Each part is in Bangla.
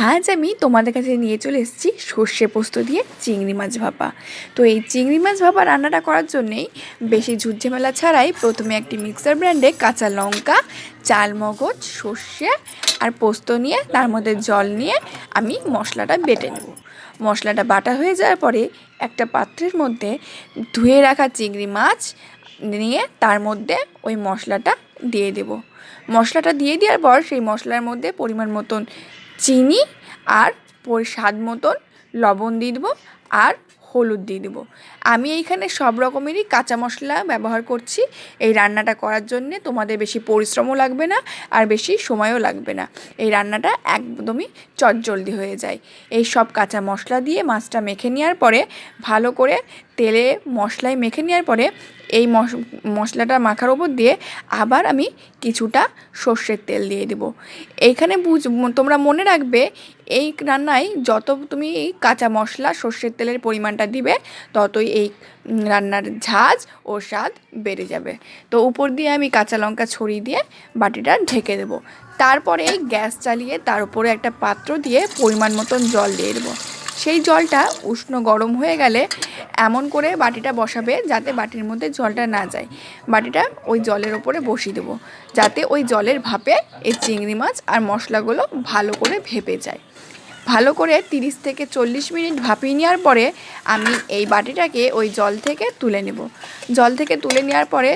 আজ আমি তোমাদের কাছে নিয়ে চলে এসেছি সর্ষে পোস্ত দিয়ে চিংড়ি মাছ ভাপা। তো এই চিংড়ি মাছ ভাপা রান্নাটা করার জন্যেই বেশি ঝুটঝামেলা ছাড়াই প্রথমে একটি মিক্সার ব্র্যান্ডে কাঁচা লঙ্কা, চালমগজ, সর্ষে আর পোস্ত নিয়ে তার মধ্যে জল নিয়ে আমি মশলাটা বেটে নেব। মশলাটা বাটা হয়ে যাওয়ার পরে একটা পাত্রের মধ্যে ধুয়ে রাখা চিংড়ি মাছ নিয়ে তার মধ্যে ওই মশলাটা দিয়ে দেব। মশলাটা দিয়ে দেওয়ার পর সেই মশলার মধ্যে পরিমাণ মতন চিনি আর স্বাদ মতন লবণ দিয়ে দেবো আর হলুদ দিয়ে দেবো। আমি এইখানে সব রকমেরই কাঁচা মশলা ব্যবহার করছি এই রান্নাটা করার জন্যে। তোমাদের বেশি পরিশ্রমও লাগবে না আর বেশি সময়ও লাগবে না। এই রান্নাটা একদমই চটজলদি হয়ে যায়। এই সব কাঁচা মশলা দিয়ে মাছটা মেখে নেওয়ার পরে ভালো করে তেলে মশলায় মেখে নেওয়ার পরে এই মশলাটা মাখার ওপর দিয়ে আবার আমি কিছুটা সর্ষের তেল দিয়ে দেবো। এইখানে তোমরা মনে রাখবে এই রান্নায় যত তুমি এই কাঁচা মশলা সর্ষের তেলের পরিমাণটা দিবে ততই এই রান্নার ঝাঁজ ও স্বাদ বেড়ে যাবে। তো উপর দিয়ে আমি কাঁচা লঙ্কা ছড়িয়ে দিয়ে বাটিটা ঢেকে দেবো। তারপরে গ্যাস চালিয়ে তার উপরে একটা পাত্র দিয়ে পরিমাণ মতন জল দিয়ে দেবো। সেই জলটা উষ্ণ গরম হয়ে গেলে এমন করে বাটিটা বসাবে যাতে বাটির মধ্যে জলটা না যায়। বাটিটা ওই জলের ওপরে বসিয়ে দেবো যাতে ওই জলের ভাপে এই চিংড়ি মাছ আর মশলাগুলো ভালো করে ভেপে যায়। ভালো করে 30 থেকে 40 মিনিট ভাপিয়ে নেওয়ার পরে আমি এই বাটিটাকে ওই জল থেকে তুলে নেব। জল থেকে তুলে নেওয়ার পরে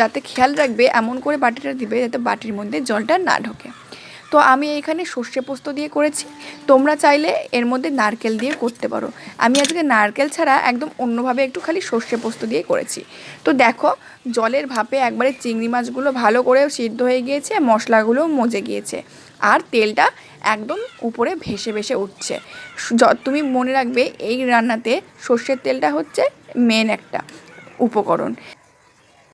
যাতে খেয়াল রাখবে এমন করে বাটিটা দিবে যাতে বাটির মধ্যে জলটা না ঢোকে। তো আমি এখানে সর্ষে পোস্ত দিয়ে করেছি, তোমরা চাইলে এর মধ্যে নারকেল দিয়ে করতে পারো। আমি আজকে নারকেল ছাড়া একদম অন্যভাবে একটু খালি সর্ষে পোস্ত দিয়ে করেছি। তো দেখো জলের ভাপে একবারে চিংড়ি মাছগুলো ভালো করে সিদ্ধ হয়ে গিয়েছে, মশলাগুলোও মজে গিয়েছে আর তেলটা একদম উপরে ভেসে ভেসে উঠছে। তুমি মনে রাখবে এই রান্নাতে সর্ষের তেলটা হচ্ছে মেন একটা উপকরণ।